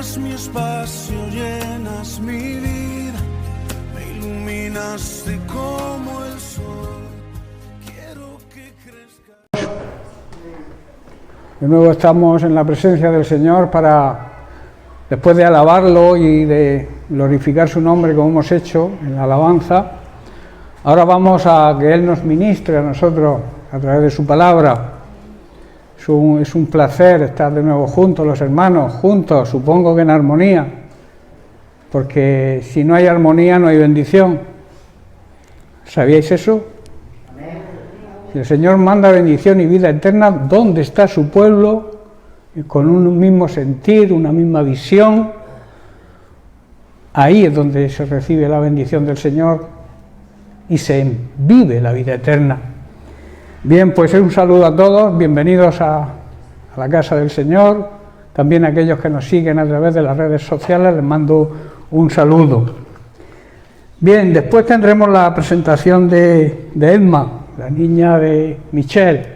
Llenas mi espacio, llenas mi vida, me iluminaste como el sol. Quiero que crezca. De nuevo estamos en la presencia del Señor para, después de alabarlo y de glorificar su nombre como hemos hecho en la alabanza, ahora vamos a que Él nos ministre a nosotros a través de su palabra. Es un placer estar de nuevo juntos, los hermanos, juntos, supongo que en armonía, porque si no hay armonía no hay bendición. ¿Sabíais eso? Si el Señor manda bendición y vida eterna, ¿dónde está su pueblo? Con un mismo sentir, una misma visión. Ahí es donde se recibe la bendición del Señor y se vive la vida eterna. Bien, pues un saludo a todos, bienvenidos a la casa del Señor, también a aquellos que nos siguen a través de las redes sociales, les mando un saludo. Bien, después tendremos la presentación de Edma, la niña de Michelle,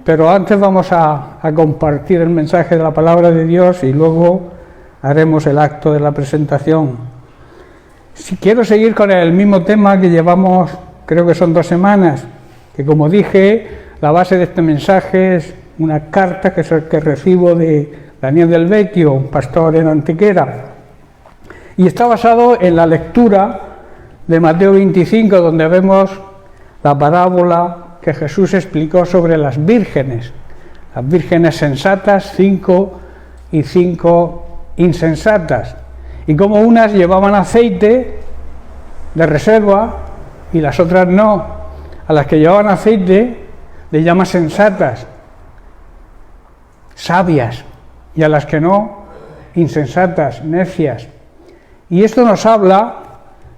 pero antes vamos a compartir el mensaje de la palabra de Dios y luego haremos el acto de la presentación. Si quiero seguir con el mismo tema que llevamos, creo que son 2 semanas, que como dije, la base de este mensaje es una carta que recibo de Daniel del Vecchio, un pastor en Antequera, y está basado en la lectura de Mateo 25, donde vemos la parábola que Jesús explicó sobre las vírgenes sensatas, 5 y 5 insensatas, y cómo unas llevaban aceite de reserva y las otras no. A las que llevaban aceite le llama sensatas, sabias, y a las que no, insensatas, necias. Y esto nos habla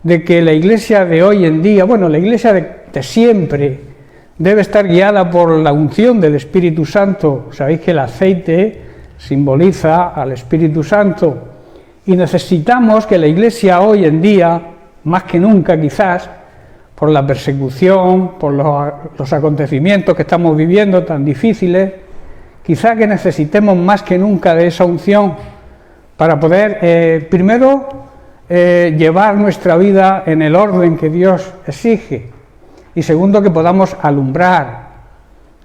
de que la iglesia de hoy en día, bueno, la iglesia de siempre, debe estar guiada por la unción del Espíritu Santo. Sabéis que el aceite simboliza al Espíritu Santo, y necesitamos que la iglesia hoy en día, más que nunca quizás, por la persecución, por los acontecimientos que estamos viviendo tan difíciles, quizá que necesitemos más que nunca de esa unción para poder, primero, llevar nuestra vida en el orden que Dios exige, y segundo, que podamos alumbrar.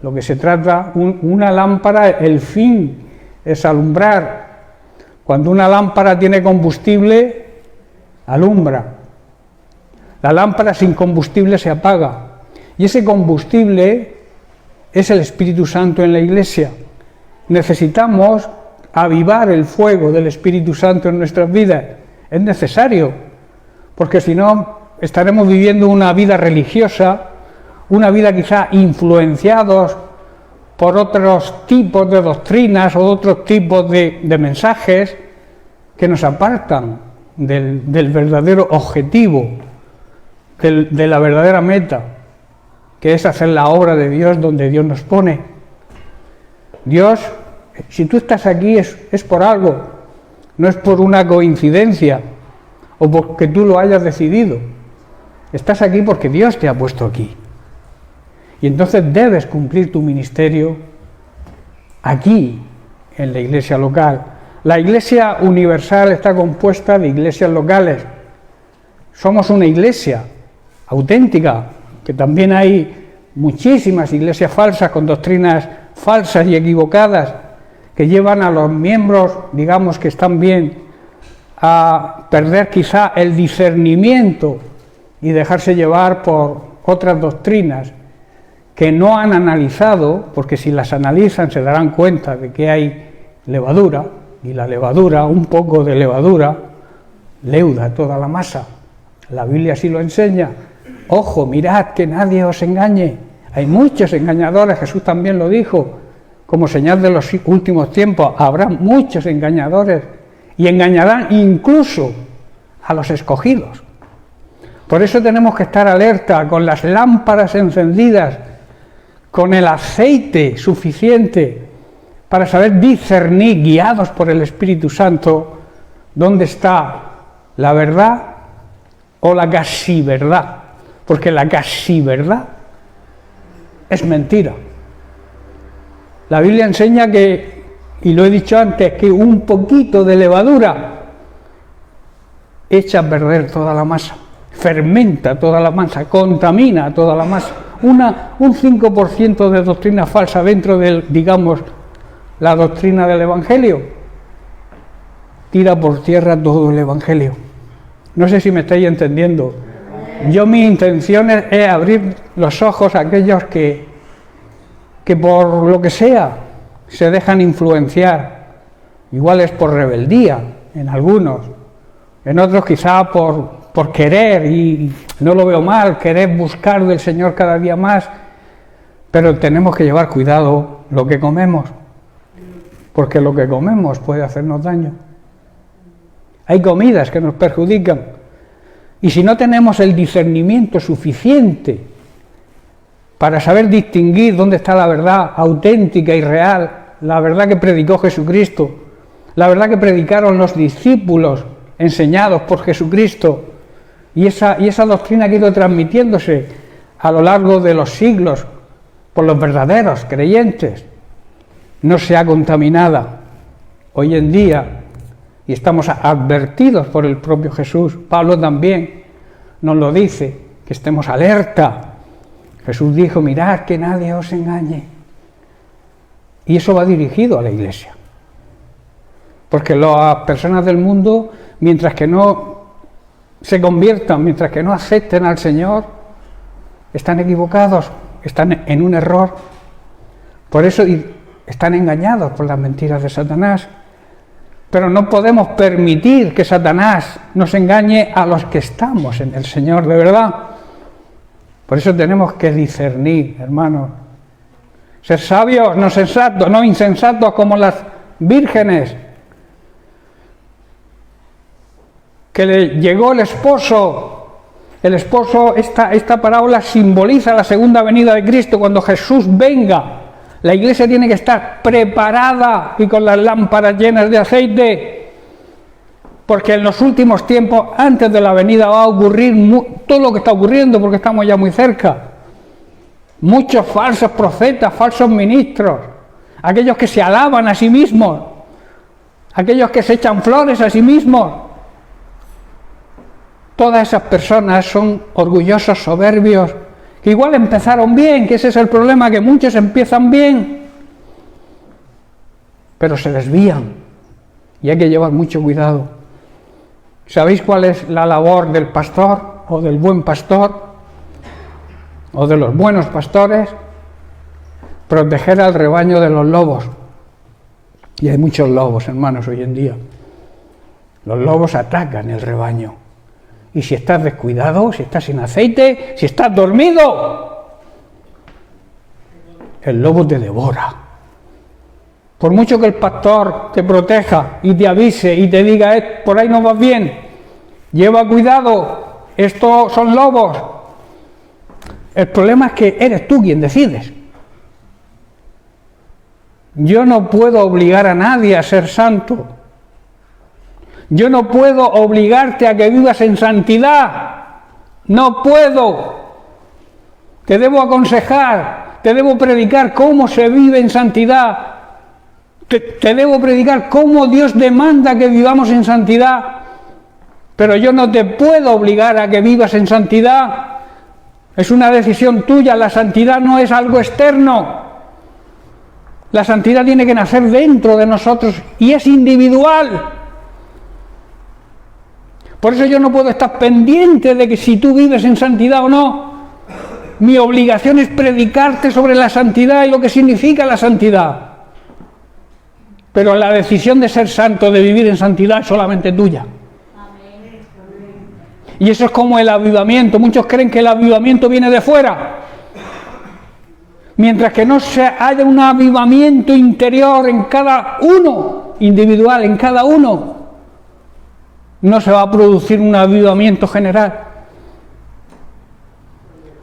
Lo que se trata, una lámpara, el fin es alumbrar. Cuando una lámpara tiene combustible, alumbra. La lámpara sin combustible se apaga, y ese combustible es el Espíritu Santo en la iglesia. Necesitamos avivar el fuego del Espíritu Santo en nuestras vidas. Es necesario, porque si no estaremos viviendo una vida religiosa, una vida quizá influenciados por otros tipos de doctrinas o otros tipos de mensajes que nos apartan del verdadero objetivo, de la verdadera meta, que es hacer la obra de Dios donde Dios nos pone. Dios, si tú estás aquí es por algo, no es por una coincidencia o porque tú lo hayas decidido. Estás aquí porque Dios te ha puesto aquí, y entonces debes cumplir tu ministerio aquí, en la iglesia local. La iglesia universal está compuesta de iglesias locales. Somos una iglesia auténtica, que también hay muchísimas iglesias falsas con doctrinas falsas y equivocadas que llevan a los miembros, digamos, que están bien, a perder quizá el discernimiento y dejarse llevar por otras doctrinas que no han analizado, porque si las analizan se darán cuenta de que hay levadura, y la levadura, un poco de levadura, leuda toda la masa. La Biblia así lo enseña. Ojo, mirad que nadie os engañe. Hay muchos engañadores, Jesús también lo dijo, como señal de los últimos tiempos, habrá muchos engañadores, y engañarán incluso a los escogidos. Por eso tenemos que estar alerta, con las lámparas encendidas, con el aceite suficiente, para saber discernir, guiados por el Espíritu Santo, dónde está la verdad o la casi verdad, porque la casi verdad es mentira. La Biblia enseña que y lo he dicho antes, que un poquito de levadura echa a perder toda la masa, fermenta toda la masa, contamina toda la masa. Un 5% de doctrina falsa dentro de, digamos, la doctrina del Evangelio, tira por tierra todo el Evangelio. No sé si me estáis entendiendo. Yo mi intención es abrir los ojos a aquellos que por lo que sea se dejan influenciar. Igual es por rebeldía en algunos, en otros quizá por querer, y no lo veo mal, querer buscar del Señor cada día más, pero tenemos que llevar cuidado lo que comemos, porque lo que comemos puede hacernos daño. Hay comidas que nos perjudican, y si no tenemos el discernimiento suficiente para saber distinguir dónde está la verdad auténtica y real, la verdad que predicó Jesucristo, la verdad que predicaron los discípulos enseñados por Jesucristo, y esa doctrina que ha ido transmitiéndose a lo largo de los siglos por los verdaderos creyentes, no sea contaminada. Hoy en día, y estamos advertidos por el propio Jesús, Pablo también nos lo dice, que estemos alerta. Jesús dijo, mirad que nadie os engañe. Y eso va dirigido a la Iglesia. Porque las personas del mundo, mientras que no se conviertan, mientras que no acepten al Señor, están equivocados, están en un error. Por eso están engañados por las mentiras de Satanás. Pero no podemos permitir que Satanás nos engañe a los que estamos en el Señor de verdad. Por eso tenemos que discernir, hermanos. Ser sabios, no sensatos, no insensatos como las vírgenes. Que le llegó el esposo. El esposo, esta parábola simboliza la segunda venida de Cristo, cuando Jesús venga. La iglesia tiene que estar preparada y con las lámparas llenas de aceite, porque en los últimos tiempos, antes de la venida, va a ocurrir todo lo que está ocurriendo, porque estamos ya muy cerca. Muchos falsos profetas, falsos ministros, aquellos que se alaban a sí mismos, aquellos que se echan flores a sí mismos. Todas esas personas son orgullosos, soberbios, que igual empezaron bien, que ese es el problema, que muchos empiezan bien, pero se desvían, y hay que llevar mucho cuidado. ¿Sabéis cuál es la labor del pastor, o del buen pastor, o de los buenos pastores? Proteger al rebaño de los lobos. Y hay muchos lobos, hermanos, hoy en día. Los lobos atacan el rebaño. Y si estás descuidado, si estás sin aceite, si estás dormido, el lobo te devora. Por mucho que el pastor te proteja y te avise y te diga, por ahí no vas bien, lleva cuidado, estos son lobos. El problema es que eres tú quien decides. Yo no puedo obligar a nadie a ser santo. Yo no puedo obligarte a que vivas en santidad. No puedo. Te debo aconsejar, te debo predicar cómo se vive en santidad. Te debo predicar cómo Dios demanda que vivamos en santidad. Pero yo no te puedo obligar a que vivas en santidad. Es una decisión tuya. La santidad no es algo externo. La santidad tiene que nacer dentro de nosotros y es individual. Por eso yo no puedo estar pendiente de que si tú vives en santidad o no. Mi obligación es predicarte sobre la santidad y lo que significa la santidad. Pero la decisión de ser santo, de vivir en santidad, es solamente tuya. Y eso es como el avivamiento. Muchos creen que el avivamiento viene de fuera. Mientras que no haya un avivamiento interior en cada uno, individual, en cada uno, no se va a producir un avivamiento general.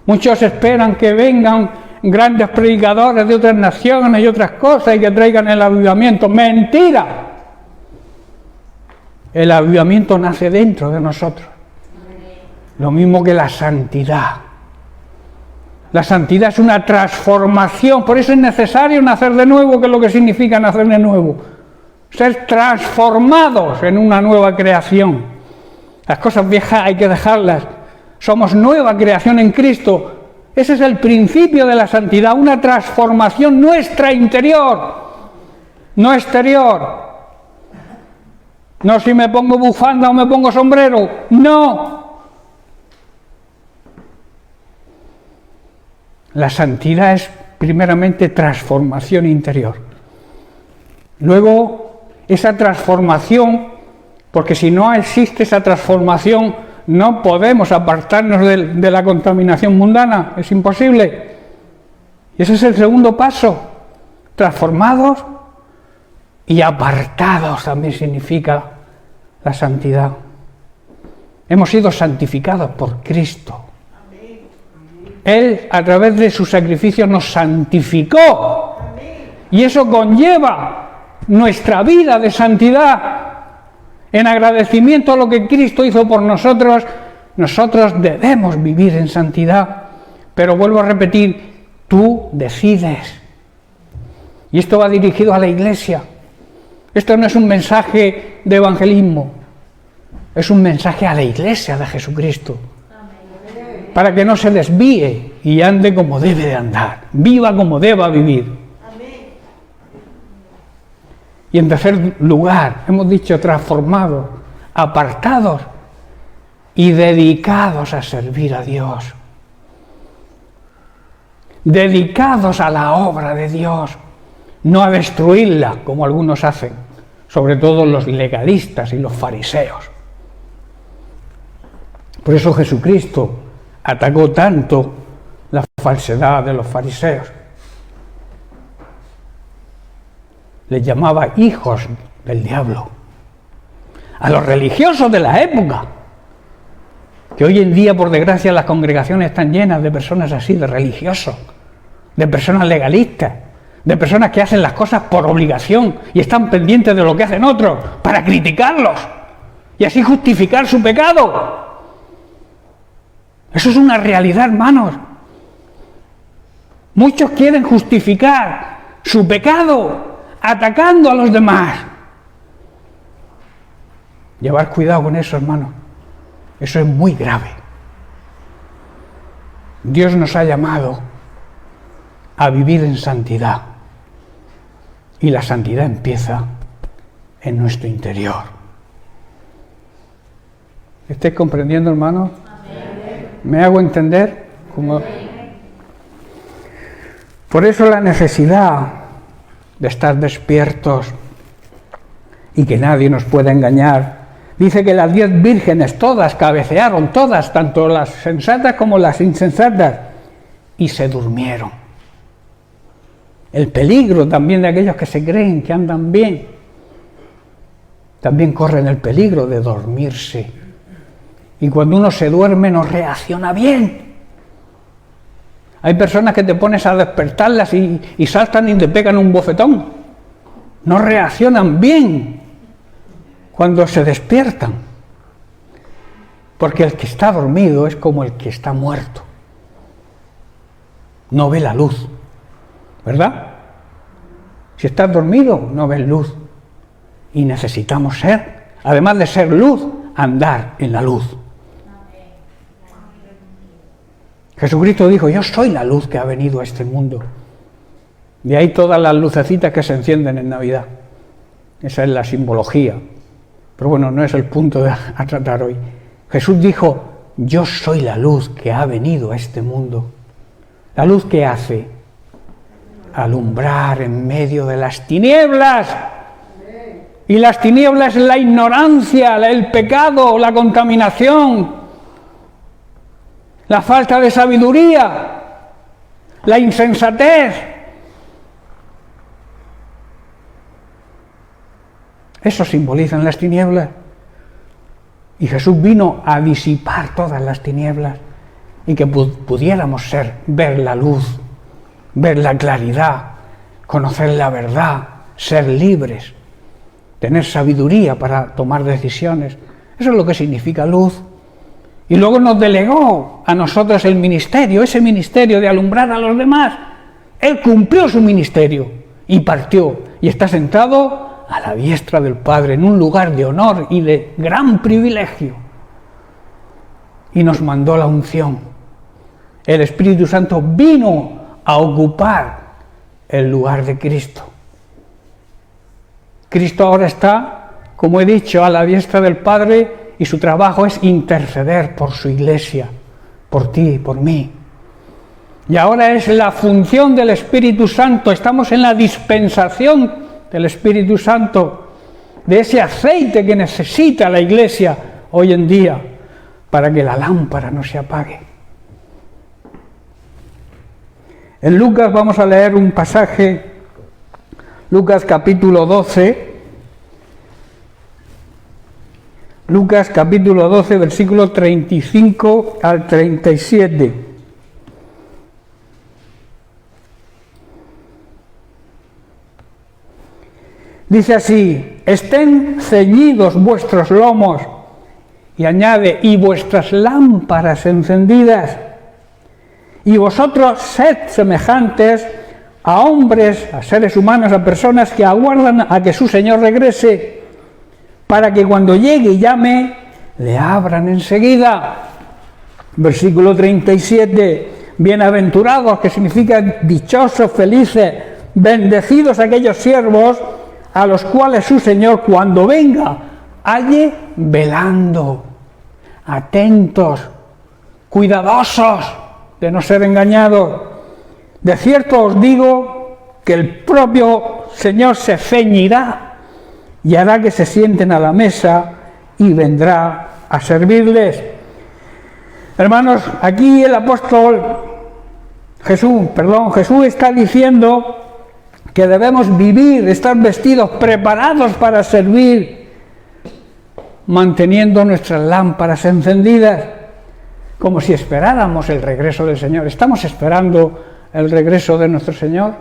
Muchos esperan que vengan grandes predicadores de otras naciones y otras cosas y que traigan el avivamiento. ¡Mentira! El avivamiento nace dentro de nosotros. Lo mismo que la santidad. La santidad es una transformación, por eso es necesario nacer de nuevo, que es lo que significa nacer de nuevo. ser transformados en una nueva creación. Las cosas viejas hay que dejarlas. Somos nueva creación en Cristo. Ese es el principio de la santidad, una transformación nuestra interior, no exterior. No si me pongo bufanda o me pongo sombrero, no. La santidad es primeramente transformación interior. Luego, esa transformación, porque si no existe esa transformación, no podemos apartarnos de la contaminación mundana, es imposible. Y ese es el segundo paso, transformados y apartados también significa la santidad. Hemos sido santificados por Cristo. Él, a través de su sacrificio, nos santificó. Y eso conlleva nuestra vida de santidad. En agradecimiento a lo que Cristo hizo por nosotros, nosotros debemos vivir en santidad. Pero vuelvo a repetir, tú decides. Y esto va dirigido a la Iglesia. Esto no es un mensaje de evangelismo, es un mensaje a la Iglesia de Jesucristo. Para que no se desvíe y ande como debe de andar, viva como deba vivir. Y en tercer lugar, hemos dicho transformados, apartados y dedicados a servir a Dios. Dedicados a la obra de Dios, no a destruirla como algunos hacen, sobre todo los legalistas y los fariseos. Por eso Jesucristo atacó tanto la falsedad de los fariseos. Les llamaba hijos del diablo. A los religiosos de la época, que hoy en día, por desgracia, las congregaciones están llenas de personas así, de religiosos, de personas legalistas, de personas que hacen las cosas por obligación y están pendientes de lo que hacen otros para criticarlos y así justificar su pecado. Eso es una realidad, hermanos. Muchos quieren justificar su pecado atacando a los demás. Llevar cuidado con eso, hermanos. Eso es muy grave. Dios nos ha llamado a vivir en santidad. Y la santidad empieza en nuestro interior. ¿Estáis comprendiendo, hermanos? ¿Me hago entender? Por eso la necesidad de estar despiertos y que nadie nos pueda engañar. Dice que las 10 vírgenes todas cabecearon, todas, tanto las sensatas como las insensatas, y se durmieron. El peligro también de aquellos que se creen que andan bien, también corren el peligro de dormirse. Y cuando uno se duerme no reacciona bien. Hay personas que te pones a despertarlas y saltan y te pegan un bofetón. No reaccionan bien cuando se despiertan. Porque el que está dormido es como el que está muerto. No ve la luz. ¿Verdad? Si estás dormido, no ves luz. Y necesitamos ser, además de ser luz, andar en la luz. Jesucristo dijo, yo soy la luz que ha venido a este mundo. De ahí todas las lucecitas que se encienden en Navidad. Esa es la simbología. Pero bueno, no es el punto a tratar hoy. Jesús dijo, yo soy la luz que ha venido a este mundo. ¿La luz qué hace? Alumbrar en medio de las tinieblas. Y las tinieblas es la ignorancia, el pecado, la contaminación, la falta de sabiduría, la insensatez. Eso simbolizan las tinieblas. Y Jesús vino a disipar todas las tinieblas y que pudiéramos ver la luz, ver la claridad, conocer la verdad, ser libres, tener sabiduría para tomar decisiones. Eso es lo que significa luz. Y luego nos delegó a nosotros el ministerio, ese ministerio de alumbrar a los demás. Él cumplió su ministerio y partió y está sentado a la diestra del Padre, en un lugar de honor y de gran privilegio. Y nos mandó la unción. El Espíritu Santo vino a ocupar el lugar de Cristo. Cristo ahora está, como he dicho, a la diestra del Padre, y su trabajo es interceder por su iglesia, por ti y por mí. Y ahora es la función del Espíritu Santo, estamos en la dispensación del Espíritu Santo, de ese aceite que necesita la iglesia hoy en día para que la lámpara no se apague. En Lucas vamos a leer un pasaje, Lucas capítulo 12, Lucas capítulo 12, versículo 35 al 37. Dice así: estén ceñidos vuestros lomos, y añade, y vuestras lámparas encendidas, y vosotros sed semejantes a hombres, a seres humanos, a personas que aguardan a que su Señor regrese, para que cuando llegue y llame, le abran enseguida. Versículo 37, bienaventurados, que significa dichosos, felices, bendecidos aquellos siervos a los cuales su Señor, cuando venga, halle velando, atentos, cuidadosos de no ser engañados. De cierto os digo que el propio Señor se ceñirá y hará que se sienten a la mesa y vendrá a servirles. Hermanos, aquí el apóstol Jesús está diciendo que debemos vivir, estar vestidos, preparados para servir, manteniendo nuestras lámparas encendidas, como si esperáramos el regreso del Señor. ¿Estamos esperando el regreso de nuestro Señor?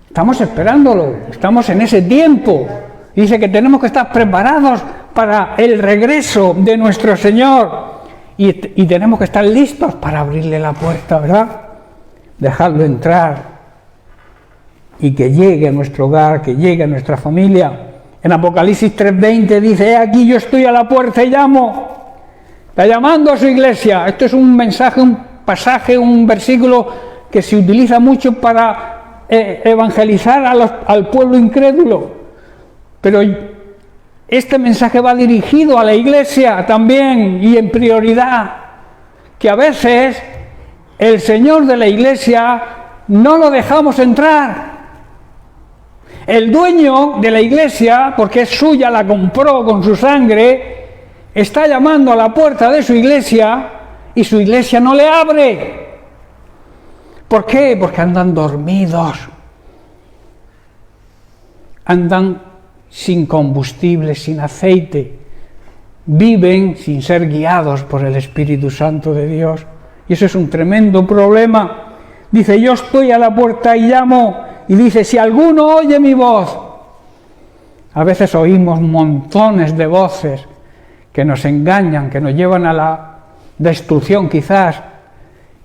Estamos esperándolo, estamos en ese tiempo. Dice que tenemos que estar preparados para el regreso de nuestro Señor y tenemos que estar listos para abrirle la puerta, ¿verdad? Dejarlo entrar y que llegue a nuestro hogar, que llegue a nuestra familia. En Apocalipsis 3:20 dice: he aquí yo estoy a la puerta y llamo. Está llamando a su iglesia. Esto es un mensaje, un pasaje, un versículo que se utiliza mucho para evangelizar al pueblo incrédulo. Pero este mensaje va dirigido a la iglesia también, y en prioridad, que a veces el Señor de la iglesia no lo dejamos entrar. El dueño de la iglesia, porque es suya, la compró con su sangre, está llamando a la puerta de su iglesia y su iglesia no le abre. ¿Por qué? Porque andan dormidos, andan sin combustible, sin aceite, viven sin ser guiados por el Espíritu Santo de Dios. Y eso es un tremendo problema. Dice: yo estoy a la puerta y llamo. Y dice: si alguno oye mi voz. A veces oímos montones de voces que nos engañan, que nos llevan a la destrucción quizás,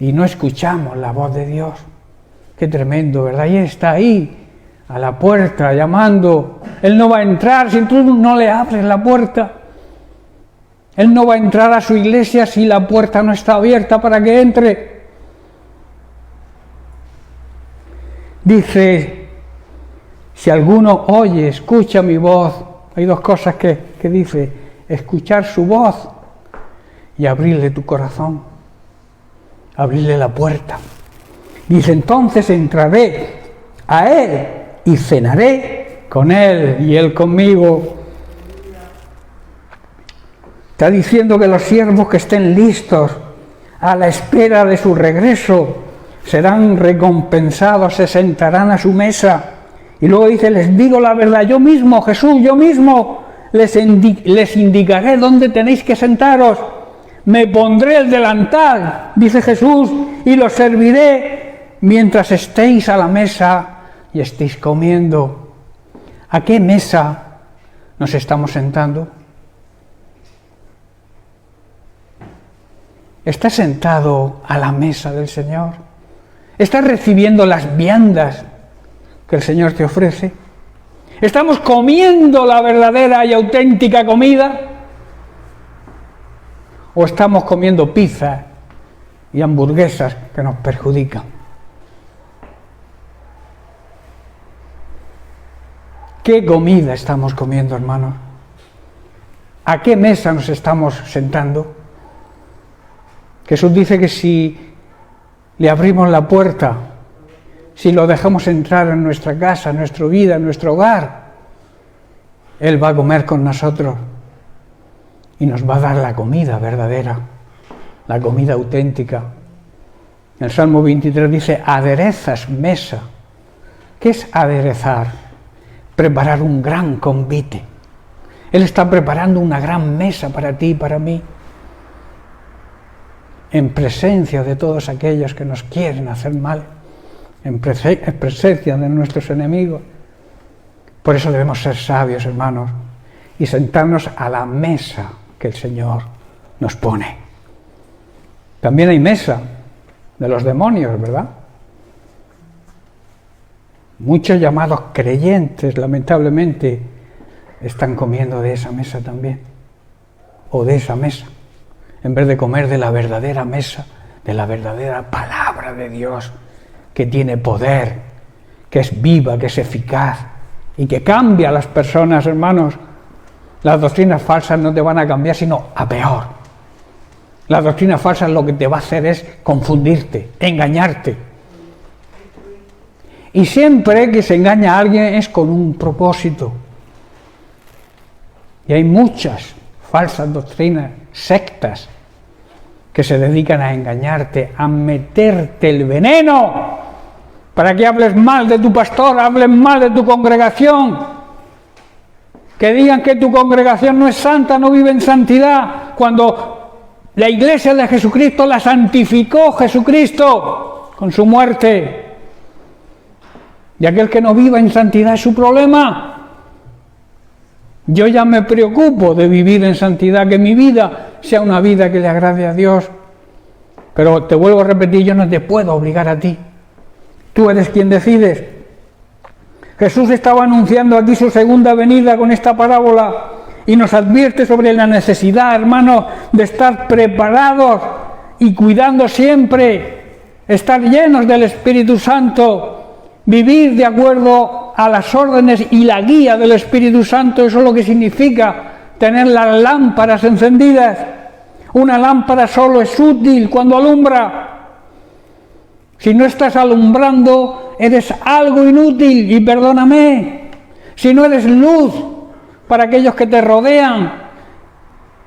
y no escuchamos la voz de Dios. Qué tremendo, ¿verdad? Y Él está ahí, a la puerta, llamando. Él no va a entrar si tú no le abres la puerta. Él no va a entrar a su iglesia si la puerta no está abierta para que entre. Dice: si alguno oye, escucha mi voz. Hay dos cosas que dice: escuchar su voz y abrirle tu corazón, abrirle la puerta. Dice: entonces entraré a él y cenaré con él y él conmigo. Está diciendo que los siervos que estén listos a la espera de su regreso serán recompensados, se sentarán a su mesa. Y luego dice: les digo la verdad, yo mismo, Jesús, yo mismo les indicaré dónde tenéis que sentaros. Me pondré el delantal, dice Jesús, y los serviré mientras estéis a la mesa y estéis comiendo. ¿A qué mesa nos estamos sentando? ¿Estás sentado a la mesa del Señor? ¿Estás recibiendo las viandas que el Señor te ofrece? ¿Estamos comiendo la verdadera y auténtica comida? ¿O estamos comiendo pizza y hamburguesas que nos perjudican? ¿Qué comida estamos comiendo, hermanos? ¿A qué mesa nos estamos sentando? Jesús dice que si le abrimos la puerta, si lo dejamos entrar en nuestra casa, en nuestra vida, en nuestro hogar, Él va a comer con nosotros y nos va a dar la comida verdadera, la comida auténtica. El Salmo 23 dice, aderezas mesa. ¿Qué es aderezar? Preparar un gran convite. Él está preparando una gran mesa para ti y para mí, en presencia de todos aquellos que nos quieren hacer mal, en presencia de nuestros enemigos. Por eso debemos ser sabios, hermanos, y sentarnos a la mesa que el Señor nos pone. También hay mesa de los demonios, ¿verdad? Muchos llamados creyentes, lamentablemente, están comiendo de esa mesa también, o de esa mesa, en vez de comer de la verdadera mesa, de la verdadera palabra de Dios, que tiene poder, que es viva, que es eficaz y que cambia a las personas, hermanos. Las doctrinas falsas no te van a cambiar, sino a peor. Las doctrinas falsas lo que te va a hacer es confundirte, engañarte. Y siempre que se engaña a alguien es con un propósito. Y hay muchas falsas doctrinas, sectas, que se dedican a engañarte, a meterte el veneno para que hables mal de tu pastor, hables mal de tu congregación, que digan que tu congregación no es santa, no vive en santidad, cuando la iglesia de Jesucristo la santificó Jesucristo con su muerte. Y aquel que no viva en santidad es su problema. Yo ya me preocupo de vivir en santidad, que mi vida sea una vida que le agrade a Dios. Pero te vuelvo a repetir, yo no te puedo obligar a ti. Tú eres quien decides. Jesús estaba anunciando aquí su segunda venida con esta parábola y nos advierte sobre la necesidad, hermanos, de estar preparados y cuidando siempre, estar llenos del Espíritu Santo, vivir de acuerdo a las órdenes y la guía del Espíritu Santo. Eso es lo que significa tener las lámparas encendidas. Una lámpara solo es útil cuando alumbra. Si no estás alumbrando, eres algo inútil, y perdóname, si no eres luz para aquellos que te rodean,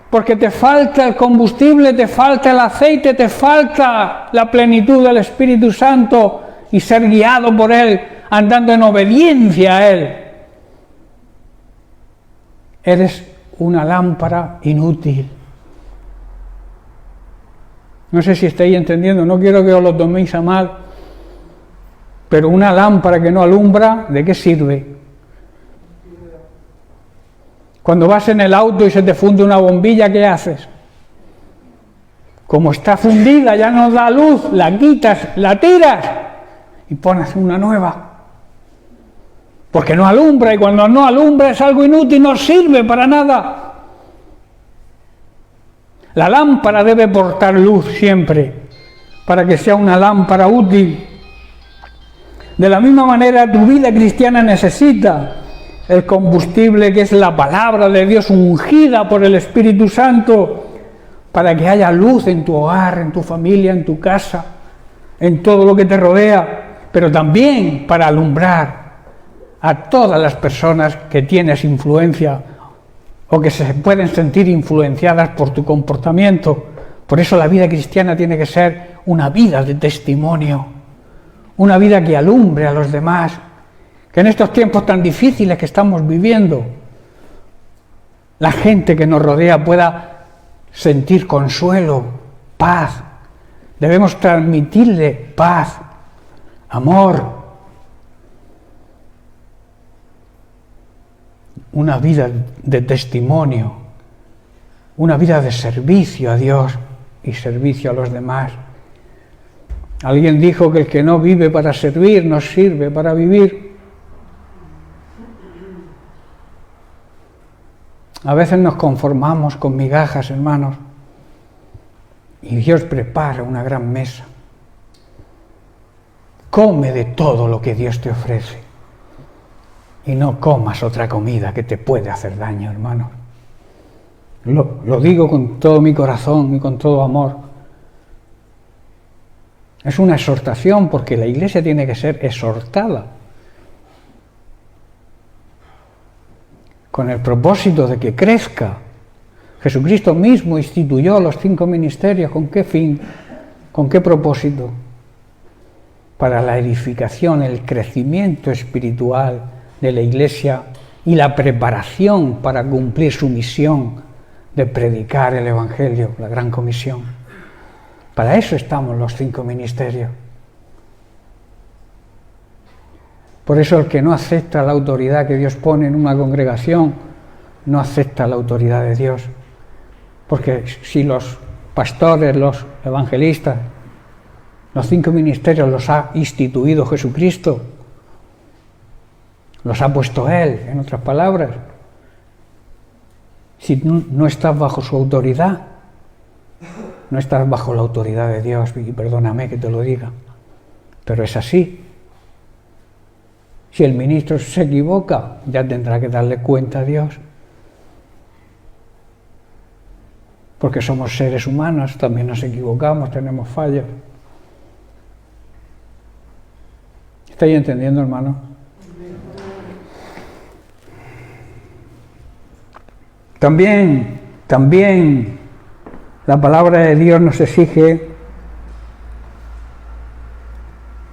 porque te falta el combustible, te falta el aceite, te falta la plenitud del Espíritu Santo y ser guiado por Él, andando en obediencia a Él. Eres una lámpara inútil. No sé si estáis entendiendo, no quiero que os lo toméis a mal, pero una lámpara que no alumbra, ¿de qué sirve? Cuando vas en el auto y se te funde una bombilla, ¿qué haces? Como está fundida, ya no da luz, la quitas, la tiras y pones una nueva. Porque no alumbra, y cuando no alumbra es algo inútil, no sirve para nada. La lámpara debe portar luz siempre, para que sea una lámpara útil. De la misma manera, tu vida cristiana necesita el combustible que es la palabra de Dios ungida por el Espíritu Santo, para que haya luz en tu hogar, en tu familia, en tu casa, en todo lo que te rodea, pero también para alumbrar a todas las personas que tienes influencia o que se pueden sentir influenciadas por tu comportamiento. Por eso la vida cristiana tiene que ser una vida de testimonio, una vida que alumbre a los demás, que en estos tiempos tan difíciles que estamos viviendo, la gente que nos rodea pueda sentir consuelo, paz. Debemos transmitirle paz, amor, una vida de testimonio, una vida de servicio a Dios y servicio a los demás. Alguien dijo que el que no vive para servir no sirve para vivir. A veces nos conformamos con migajas, hermanos, y Dios prepara una gran mesa. Come de todo lo que Dios te ofrece y no comas otra comida que te puede hacer daño, hermanos. Lo digo con todo mi corazón y con todo amor. Es una exhortación porque la Iglesia tiene que ser exhortada con el propósito de que crezca. Jesucristo mismo instituyó los 5 ministerios. ¿Con qué fin? ¿Con qué propósito? Para la edificación, el crecimiento espiritual de la Iglesia y la preparación para cumplir su misión de predicar el Evangelio, la Gran Comisión. Para eso estamos los 5 ministerios. Por eso el que no acepta la autoridad que Dios pone en una congregación, no acepta la autoridad de Dios. Porque si los pastores, los evangelistas, los 5 ministerios los ha instituido Jesucristo, los ha puesto Él, en otras palabras, si no estás bajo su autoridad, no estás bajo la autoridad de Dios, y perdóname que te lo diga, pero es así. Si el ministro se equivoca, ya tendrá que darle cuenta a Dios. Porque somos seres humanos, también nos equivocamos, tenemos fallos. ¿Estáis entendiendo, hermano? También la palabra de Dios nos exige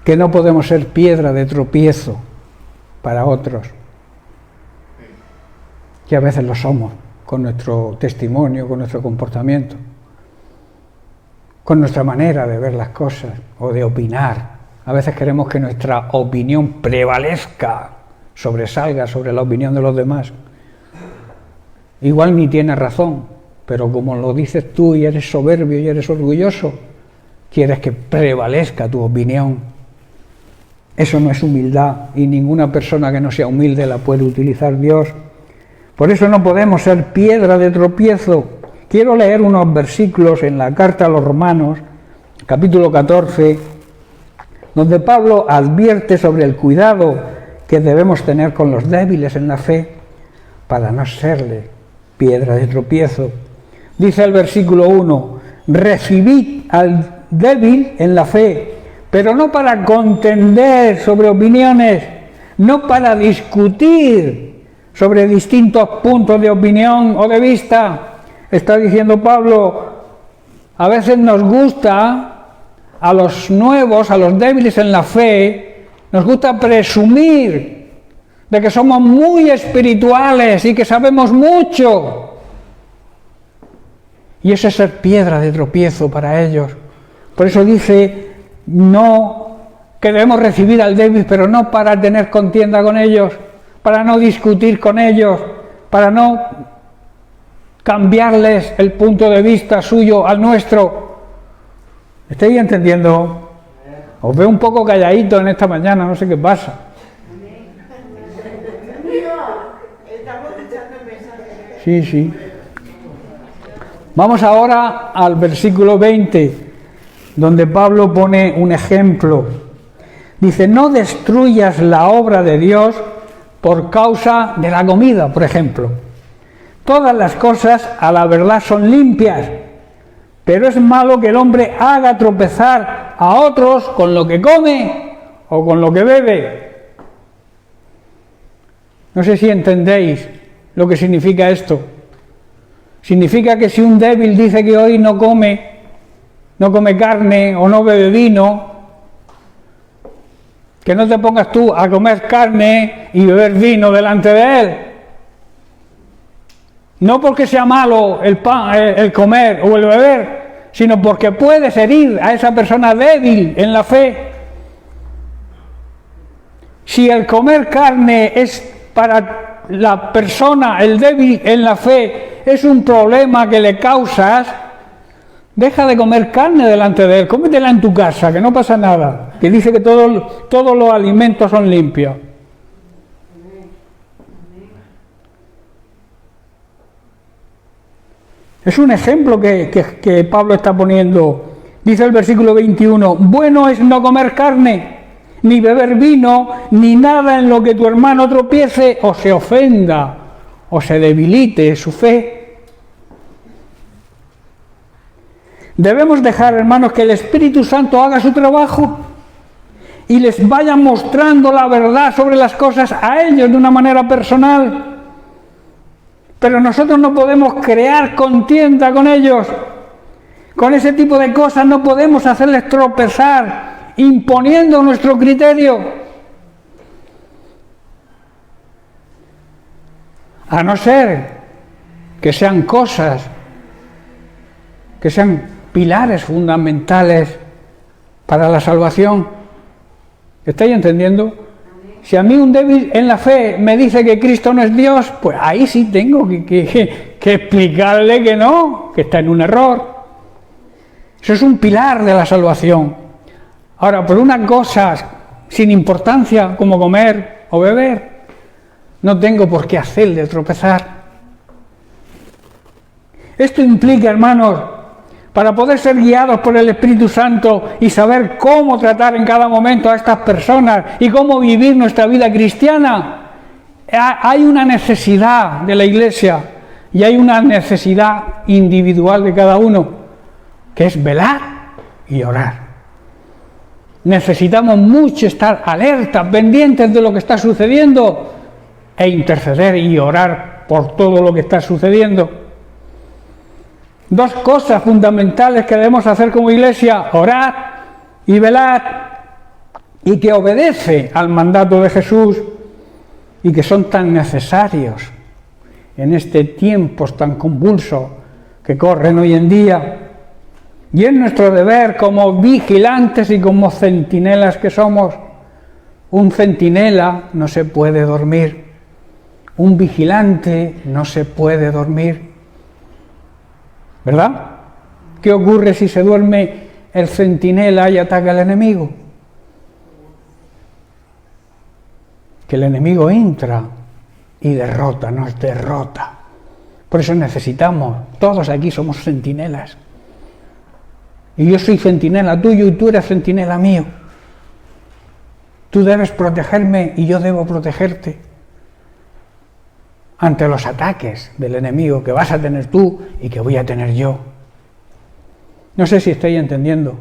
que no podemos ser piedra de tropiezo para otros, que a veces lo somos, con nuestro testimonio, con nuestro comportamiento, con nuestra manera de ver las cosas o de opinar. A veces queremos que nuestra opinión prevalezca, sobresalga sobre la opinión de los demás. Igual ni tienes razón, pero como lo dices tú y eres soberbio y eres orgulloso, quieres que prevalezca tu opinión. Eso no es humildad, y ninguna persona que no sea humilde la puede utilizar Dios. Por eso no podemos ser piedra de tropiezo. Quiero leer unos versículos en la carta a los Romanos, capítulo 14, donde Pablo advierte sobre el cuidado que debemos tener con los débiles en la fe para no serle piedra de tropiezo. Dice el versículo 1, recibid al débil en la fe, pero no para contender sobre opiniones, no para discutir sobre distintos puntos de opinión o de vista. Está diciendo Pablo, a veces nos gusta, a los nuevos, a los débiles en la fe, nos gusta presumir de que somos muy espirituales y que sabemos mucho. Y eso es ser piedra de tropiezo para ellos. Por eso dice, no, que debemos recibir al débil, pero no para tener contienda con ellos, para no discutir con ellos, para no cambiarles el punto de vista suyo al nuestro. ¿Estáis entendiendo? Os veo un poco calladito en esta mañana, no sé qué pasa. Sí. Vamos ahora al versículo 20, donde Pablo pone un ejemplo. Dice, no destruyas la obra de Dios por causa de la comida, por ejemplo. Todas las cosas a la verdad son limpias, pero es malo que el hombre haga tropezar a otros con lo que come o con lo que bebe. No sé si entendéis lo que significa esto. Significa que si un débil dice que hoy no come carne o no bebe vino, que no te pongas tú a comer carne y beber vino delante de él. No porque sea malo el comer o el beber, sino porque puedes herir a esa persona débil en la fe. Si el comer carne es para la persona, el débil en la fe, es un problema que le causas, deja de comer carne delante de él, cómetela en tu casa, que no pasa nada, que dice que todos los alimentos son limpios. Es un ejemplo que Pablo está poniendo. Dice el versículo 21, bueno es no comer carne, ni beber vino, ni nada en lo que tu hermano tropiece o se ofenda o se debilite su fe. Debemos dejar, hermanos, que el Espíritu Santo haga su trabajo y les vaya mostrando la verdad sobre las cosas a ellos de una manera personal. Pero nosotros no podemos crear contienda con ellos. Con ese tipo de cosas no podemos hacerles tropezar, imponiendo nuestro criterio. A no ser que sean cosas, que sean pilares fundamentales para la salvación. ¿Estáis entendiendo? Si a mí un débil en la fe me dice que Cristo no es Dios, pues ahí sí tengo que explicarle que no, que está en un error. Eso es un pilar de la salvación. Ahora, por una cosa sin importancia como comer o beber, no tengo por qué hacerle tropezar. Esto implica, hermanos, para poder ser guiados por el Espíritu Santo y saber cómo tratar en cada momento a estas personas y cómo vivir nuestra vida cristiana, hay una necesidad de la Iglesia y hay una necesidad individual de cada uno, que es velar y orar. Necesitamos mucho estar alertas, pendientes de lo que está sucediendo e interceder y orar por todo lo que está sucediendo. Dos cosas fundamentales que debemos hacer como Iglesia: orar y velar, y que obedece al mandato de Jesús y que son tan necesarios en este tiempo tan convulso que corren hoy en día. Y es nuestro deber como vigilantes y como centinelas que somos. Un centinela no se puede dormir, un vigilante no se puede dormir. ¿Verdad? ¿Qué ocurre si se duerme el centinela y ataca al enemigo? Que el enemigo entra y derrota, nos derrota. Por eso necesitamos, todos aquí somos centinelas. Y yo soy centinela tuyo y tú eres centinela mío. Tú debes protegerme y yo debo protegerte ante los ataques del enemigo que vas a tener tú y que voy a tener yo. No sé si estáis entendiendo.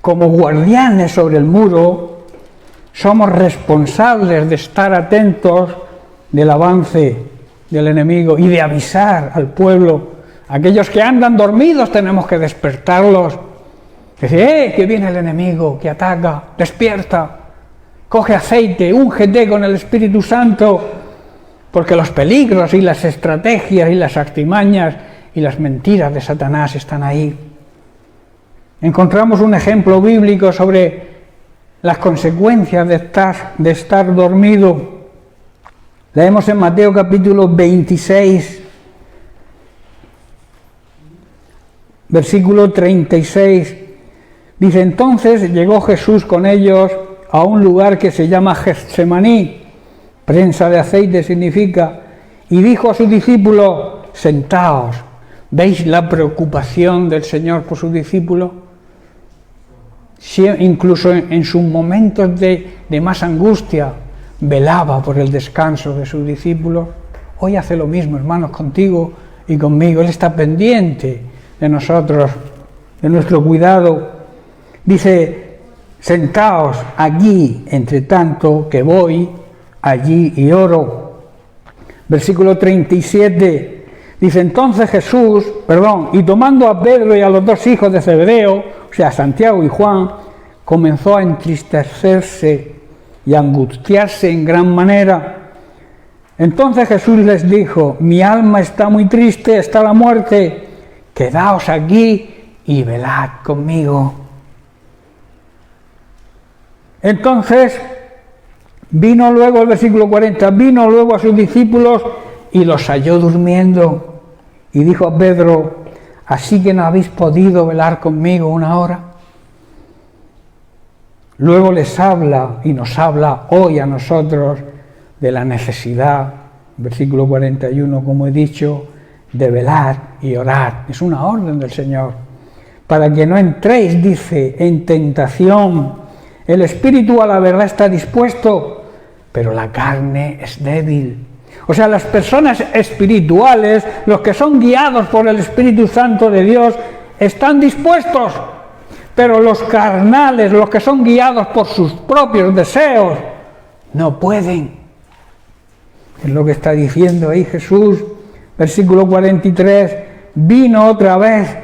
Como guardianes sobre el muro, somos responsables de estar atentos del avance del enemigo y de avisar al pueblo. Aquellos que andan dormidos tenemos que despertarlos. Decir, que viene el enemigo, que ataca, despierta, coge aceite, úngete con el Espíritu Santo, porque los peligros y las estrategias y las artimañas y las mentiras de Satanás están ahí. Encontramos un ejemplo bíblico sobre las consecuencias de estar dormido. Leemos en Mateo capítulo 26, versículo 36. Dice, entonces llegó Jesús con ellos a un lugar que se llama Getsemaní, prensa de aceite significa, y dijo a sus discípulos, sentaos. ¿Veis la preocupación del Señor por sus discípulos? Incluso en sus momentos de más angustia, velaba por el descanso de sus discípulos. Hoy hace lo mismo, hermanos, contigo y conmigo. Él está pendiente de nosotros, de nuestro cuidado. Dice, sentaos aquí, entre tanto que voy allí y oro. Versículo 37, dice, entonces Jesús, y tomando a Pedro y a los dos hijos de Zebedeo, o sea, Santiago y Juan, comenzó a entristecerse y a angustiarse en gran manera. Entonces Jesús les dijo, mi alma está muy triste hasta la muerte, quedaos aquí y velad conmigo. Entonces vino luego, el versículo 40, vino luego a sus discípulos y los halló durmiendo. Y dijo a Pedro, ¿así que no habéis podido velar conmigo una hora? Luego les habla y nos habla hoy a nosotros de la necesidad, versículo 41, como he dicho, de velar y orar. Es una orden del Señor. Para que no entréis, dice, en tentación. El espíritu a la verdad está dispuesto, pero la carne es débil. O sea, las personas espirituales, los que son guiados por el Espíritu Santo de Dios, están dispuestos. Pero los carnales, los que son guiados por sus propios deseos, no pueden. Es lo que está diciendo ahí Jesús. Versículo 43, vino otra vez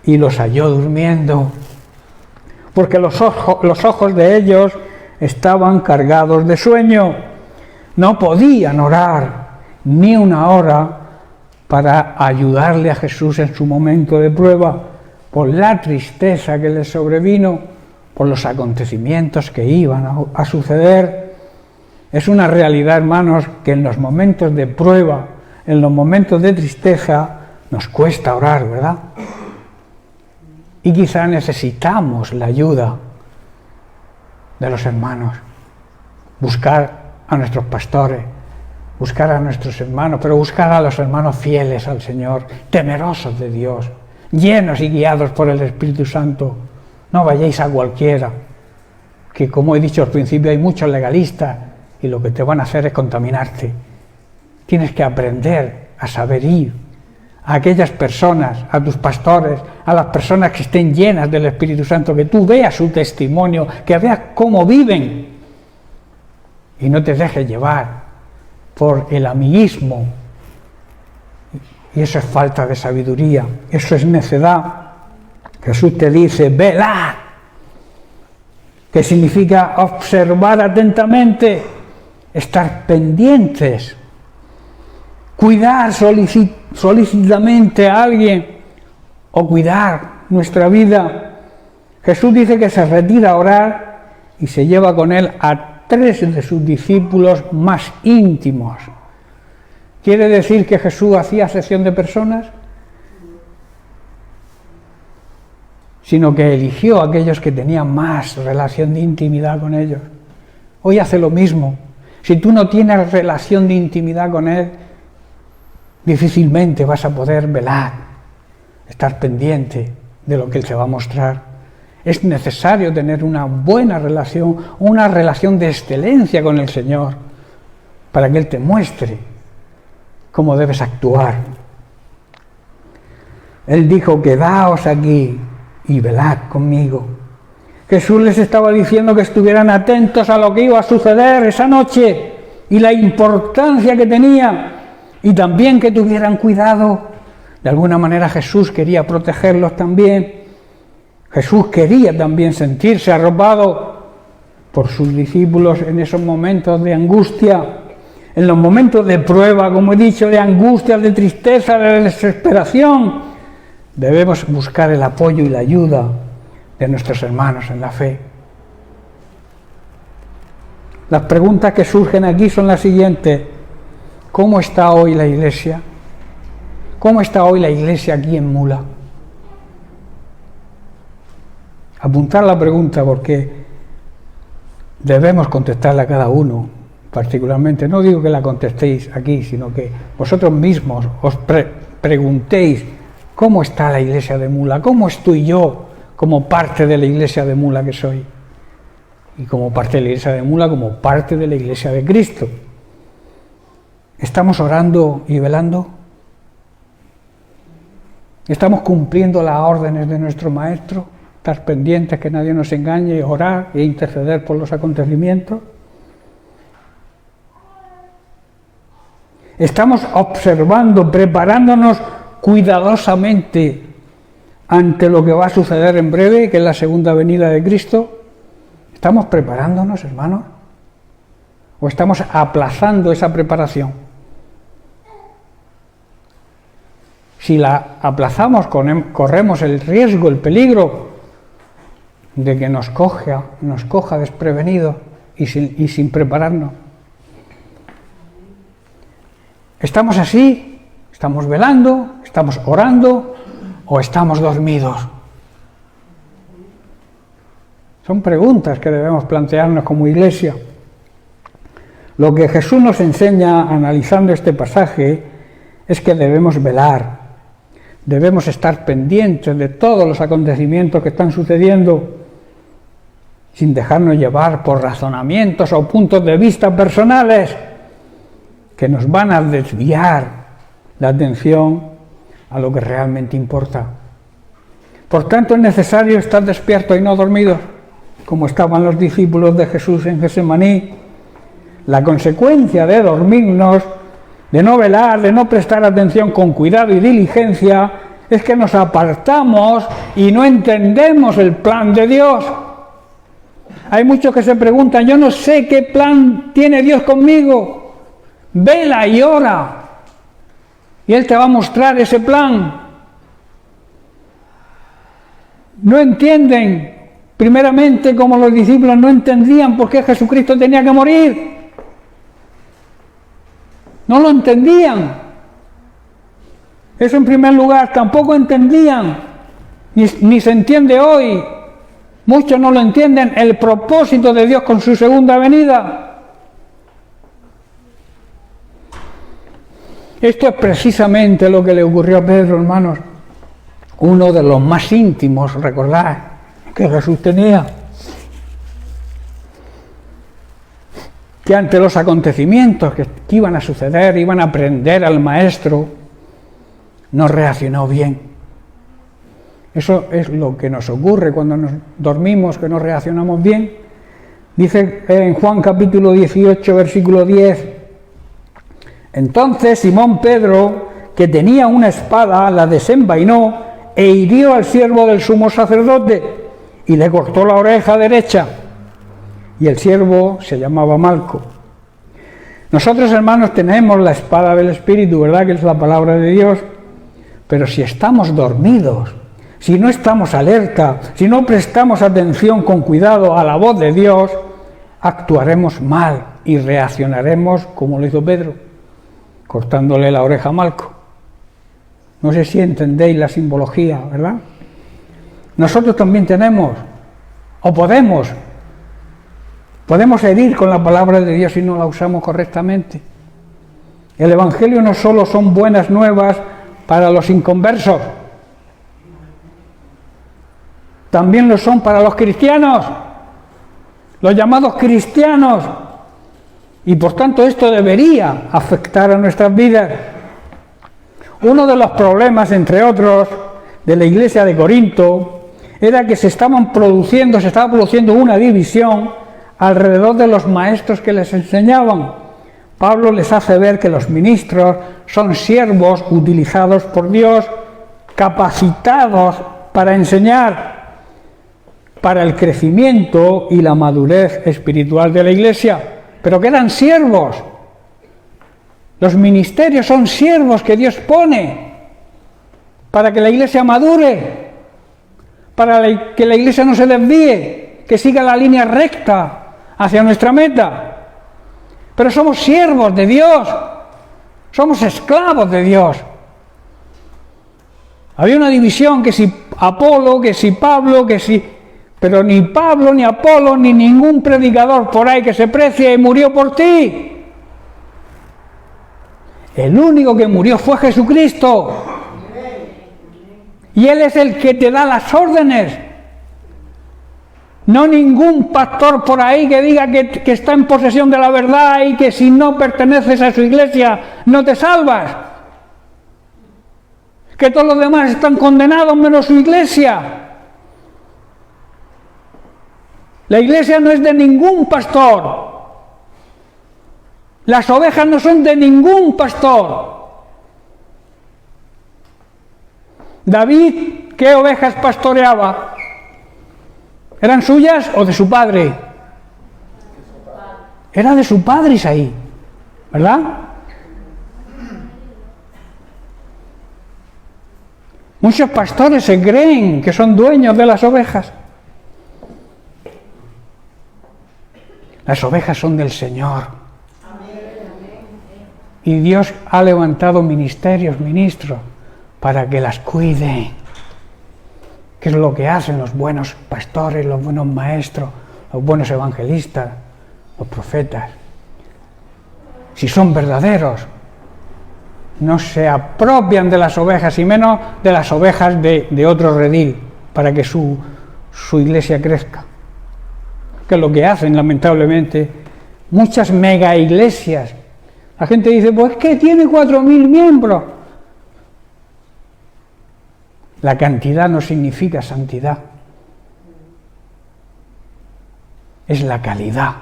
y los halló durmiendo, porque los ojos de ellos estaban cargados de sueño. No podían orar ni una hora para ayudarle a Jesús en su momento de prueba, por la tristeza que les sobrevino, por los acontecimientos que iban a suceder. Es una realidad, hermanos, que en los momentos de prueba, en los momentos de tristeza, nos cuesta orar, ¿verdad? Y quizá necesitamos la ayuda de los hermanos, buscar a nuestros pastores, buscar a nuestros hermanos, pero buscar a los hermanos fieles al Señor, temerosos de Dios, llenos y guiados por el Espíritu Santo. No vayáis a cualquiera, que como he dicho al principio hay muchos legalistas y lo que te van a hacer es contaminarte. Tienes que aprender a saber ir a aquellas personas, a tus pastores, a las personas que estén llenas del Espíritu Santo, que tú veas su testimonio, que veas cómo viven y no te dejes llevar por el amiguismo. Y eso es falta de sabiduría, eso es necedad. Jesús te dice, velad, que significa observar atentamente, estar pendientes, cuidar solícitamente a alguien o cuidar nuestra vida. Jesús dice que se retira a orar y se lleva con él a 3 de sus discípulos más íntimos. ¿Quiere decir que Jesús hacía acepción de personas? Sino que eligió a aquellos que tenían más relación de intimidad con ellos. Hoy hace lo mismo. Si tú no tienes relación de intimidad con Él, difícilmente vas a poder velar, estar pendiente de lo que Él se va a mostrar. Es necesario tener una buena relación, una relación de excelencia con el Señor, para que Él te muestre cómo debes actuar. Él dijo, quedaos aquí y velad conmigo. Jesús les estaba diciendo que estuvieran atentos a lo que iba a suceder esa noche y la importancia que tenía, y también que tuvieran cuidado. De alguna manera Jesús quería protegerlos también. Jesús quería también sentirse arropado por sus discípulos en esos momentos de angustia, en los momentos de prueba, como he dicho, de angustia, de tristeza, de desesperación. Debemos buscar el apoyo y la ayuda de nuestros hermanos en la fe. Las preguntas que surgen aquí son las siguientes. ¿Cómo está hoy la iglesia? ¿Cómo está hoy la iglesia aquí en Mula? Apuntar la pregunta porque debemos contestarla a cada uno, particularmente. No digo que la contestéis aquí, sino que vosotros mismos os preguntéis cómo está la iglesia de Mula, cómo estoy yo como parte de la iglesia de Mula que soy, y como parte de la iglesia de Mula, como parte de la iglesia de Cristo. ¿Estamos orando y velando? ¿Estamos cumpliendo las órdenes de nuestro Maestro? ¿Estar pendientes que nadie nos engañe, orar e interceder por los acontecimientos? ¿Estamos observando, preparándonos cuidadosamente ante lo que va a suceder en breve, que es la segunda venida de Cristo? ¿Estamos preparándonos, hermanos? ¿O estamos aplazando esa preparación? Si la aplazamos, corremos el riesgo, el peligro de que nos coja desprevenidos y sin prepararnos. ¿Estamos así? ¿Estamos velando? ¿Estamos orando? ¿O estamos dormidos? Son preguntas que debemos plantearnos como iglesia. Lo que Jesús nos enseña analizando este pasaje es que debemos velar, debemos estar pendientes de todos los acontecimientos que están sucediendo, sin dejarnos llevar por razonamientos o puntos de vista personales que nos van a desviar la atención a lo que realmente importa. Por tanto, es necesario estar despiertos y no dormidos, como estaban los discípulos de Jesús en Getsemaní. La consecuencia de dormirnos, de no velar, de no prestar atención con cuidado y diligencia, es que nos apartamos y no entendemos el plan de Dios. Hay muchos que se preguntan, yo no sé qué plan tiene Dios conmigo. Vela y ora, y Él te va a mostrar ese plan. No entienden, primeramente, como los discípulos no entendían por qué Jesucristo tenía que morir. No lo entendían. Eso en primer lugar, tampoco entendían, ni se entiende hoy. Muchos no lo entienden, el propósito de Dios con su segunda venida. Esto es precisamente lo que le ocurrió a Pedro, hermanos. Uno de los más íntimos, recordad, que Jesús tenía. Que ante los acontecimientos que iban a suceder, iban a prender al maestro, no reaccionó bien. Eso es lo que nos ocurre cuando nos dormimos, que no reaccionamos bien. Dice en Juan capítulo 18, versículo 10, entonces Simón Pedro, que tenía una espada, la desenvainó e hirió al siervo del sumo sacerdote y le cortó la oreja derecha. Y el siervo se llamaba Malco. Nosotros, hermanos, tenemos la espada del Espíritu, ¿verdad? Que es la palabra de Dios. Pero si estamos dormidos, si no estamos alerta, si no prestamos atención con cuidado a la voz de Dios, actuaremos mal y reaccionaremos como lo hizo Pedro, cortándole la oreja a Malco. No sé si entendéis la simbología, ¿verdad? Nosotros también tenemos, o podemos herir con la palabra de Dios si no la usamos correctamente. El Evangelio no solo son buenas nuevas para los inconversos, también lo son para los cristianos, los llamados cristianos, y por tanto esto debería afectar a nuestras vidas. Uno de los problemas, entre otros, de la iglesia de Corinto era que se estaba produciendo una división alrededor de los maestros que les enseñaban. Pablo les hace ver que los ministros son siervos utilizados por Dios, capacitados para enseñar, para el crecimiento y la madurez espiritual de la iglesia, pero que eran siervos. Los ministerios son siervos que Dios pone para que la iglesia madure, para que la iglesia no se desvíe, que siga la línea recta hacia nuestra meta. Pero somos siervos de Dios, somos esclavos de Dios. Había una división, que si Apolo, que si Pablo, que si... Pero ni Pablo, ni Apolo, ni ningún predicador por ahí que se precie murió por ti. El único que murió fue Jesucristo. Y Él es el que te da las órdenes. No ningún pastor por ahí que diga que está en posesión de la verdad y que si no perteneces a su iglesia no te salvas. Que todos los demás están condenados menos su iglesia. La iglesia no es de ningún pastor. Las ovejas no son de ningún pastor. David, ¿qué ovejas pastoreaba? ¿Eran suyas o de su padre? Era de su padre Isaí, ¿verdad? Muchos pastores se creen que son dueños de las ovejas. Las ovejas son del Señor. Y Dios ha levantado ministros para que las cuiden. Que es lo que hacen los buenos pastores, los buenos maestros, los buenos evangelistas, los profetas. Si son verdaderos, no se apropian de las ovejas y menos de las ovejas de otro redil para que su iglesia crezca. Que es lo que hacen, lamentablemente, muchas mega iglesias. La gente dice, pues es que tiene 4.000 miembros. La cantidad no significa santidad. Es la calidad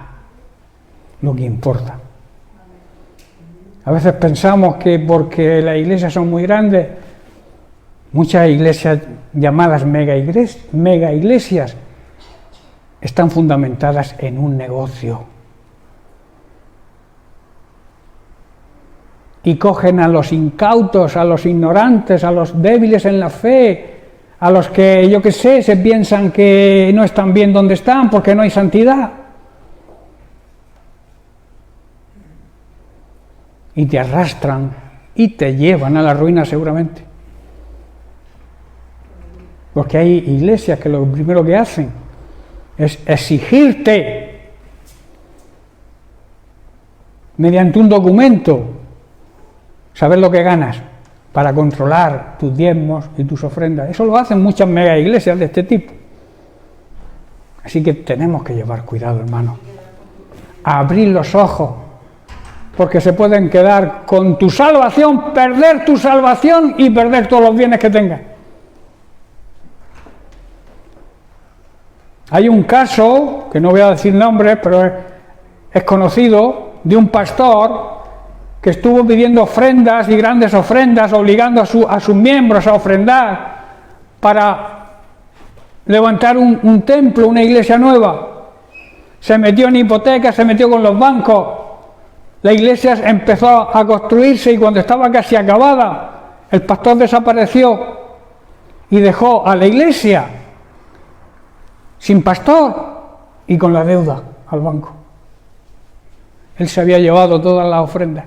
lo que importa. A veces pensamos que porque las iglesias son muy grandes, muchas iglesias llamadas mega iglesias están fundamentadas en un negocio. Y cogen a los incautos, a los ignorantes, a los débiles en la fe, a los que, yo qué sé, se piensan que no están bien donde están porque no hay santidad. Y te arrastran y te llevan a la ruina seguramente. Porque hay iglesias que lo primero que hacen es exigirte mediante un documento saber lo que ganas para controlar tus diezmos y tus ofrendas. Eso lo hacen muchas mega iglesias de este tipo. Así que tenemos que llevar cuidado, hermano. Abrir los ojos, porque se pueden quedar con tu salvación, perder tu salvación y perder todos los bienes que tengas. Hay un caso, que no voy a decir nombres, pero es conocido, de un pastor que estuvo pidiendo ofrendas y grandes ofrendas, obligando a sus miembros a ofrendar para levantar un templo, una iglesia nueva. Se metió en hipotecas, se metió con los bancos. La iglesia empezó a construirse y cuando estaba casi acabada, el pastor desapareció y dejó a la iglesia sin pastor y con la deuda al banco. Él se había llevado todas las ofrendas.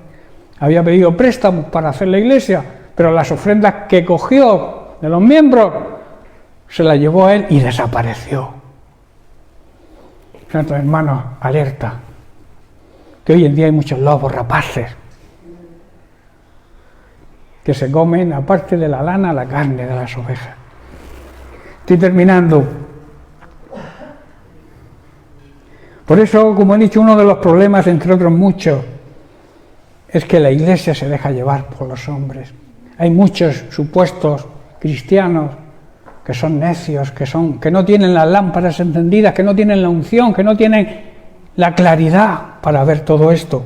Había pedido préstamos para hacer la iglesia, pero las ofrendas que cogió de los miembros se las llevó a él y desapareció. Santos hermanos, alerta, que hoy en día hay muchos lobos rapaces que se comen, aparte de la lana, la carne de las ovejas. Estoy terminando. Por eso, como he dicho, uno de los problemas, entre otros muchos, es que la iglesia se deja llevar por los hombres. Hay muchos supuestos cristianos que son necios, que no tienen las lámparas encendidas, que no tienen la unción, que no tienen la claridad para ver todo esto.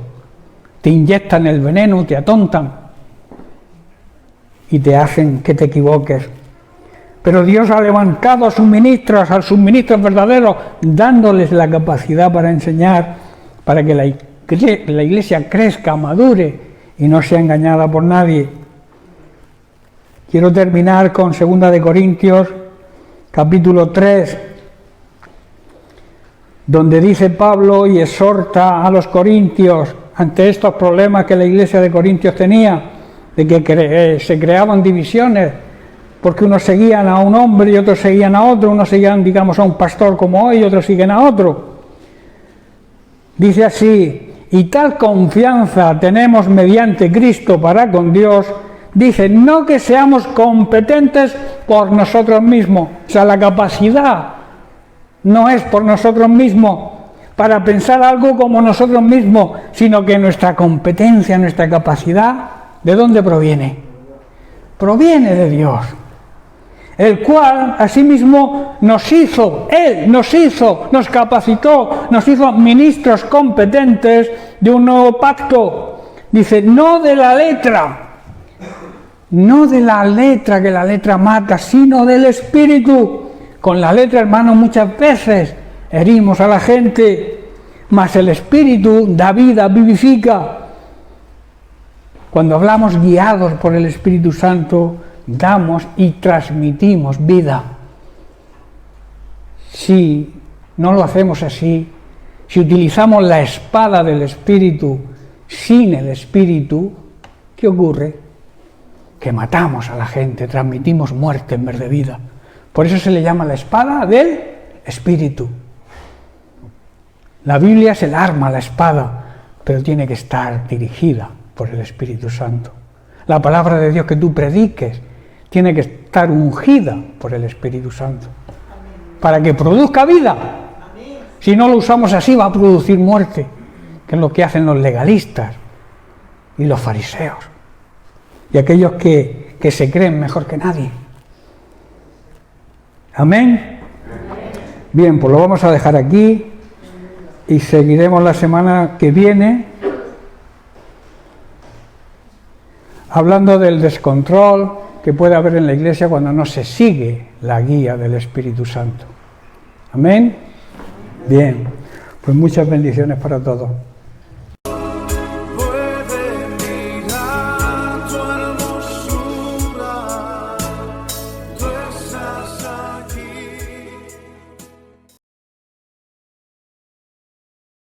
Te inyectan el veneno, te atontan y te hacen que te equivoques. Pero Dios ha levantado a sus ministros verdaderos, dándoles la capacidad para enseñar, para que la iglesia crezca, madure y no sea engañada por nadie. Quiero terminar con 2 de Corintios, capítulo 3, donde dice Pablo y exhorta a los corintios ante estos problemas que la iglesia de Corintios tenía, de que se creaban divisiones, porque unos seguían a un hombre y otros seguían a otro, unos seguían, digamos, a un pastor como hoy y otros siguen a otro. Dice así: y tal confianza tenemos mediante Cristo para con Dios, dice, no que seamos competentes por nosotros mismos, o sea, la capacidad no es por nosotros mismos, para pensar algo como nosotros mismos, sino que nuestra competencia, nuestra capacidad, ¿de dónde proviene? Proviene de Dios, el cual asimismo nos hizo, Él nos capacitó, nos hizo ministros competentes de un nuevo pacto. Dice, no de la letra, que la letra mata, sino del espíritu. Con la letra, hermano, muchas veces herimos a la gente, mas el espíritu da vida, vivifica. Cuando hablamos guiados por el Espíritu Santo, damos y transmitimos vida. Si no lo hacemos así, si utilizamos la espada del Espíritu sin el Espíritu, ¿qué ocurre? Que matamos a la gente, transmitimos muerte en vez de vida. Por eso se le llama la espada del Espíritu. La Biblia es el arma, la espada, pero tiene que estar dirigida por el Espíritu Santo. La palabra de Dios que tú prediques tiene que estar ungida por el Espíritu Santo para que produzca vida. Si no lo usamos así, va a producir muerte, que es lo que hacen los legalistas y los fariseos y aquellos que se creen mejor que nadie. Amén. Bien, pues lo vamos a dejar aquí y seguiremos la semana que viene hablando del descontrol que puede haber en la iglesia cuando no se sigue la guía del Espíritu Santo. Amén. Bien, pues muchas bendiciones para todos.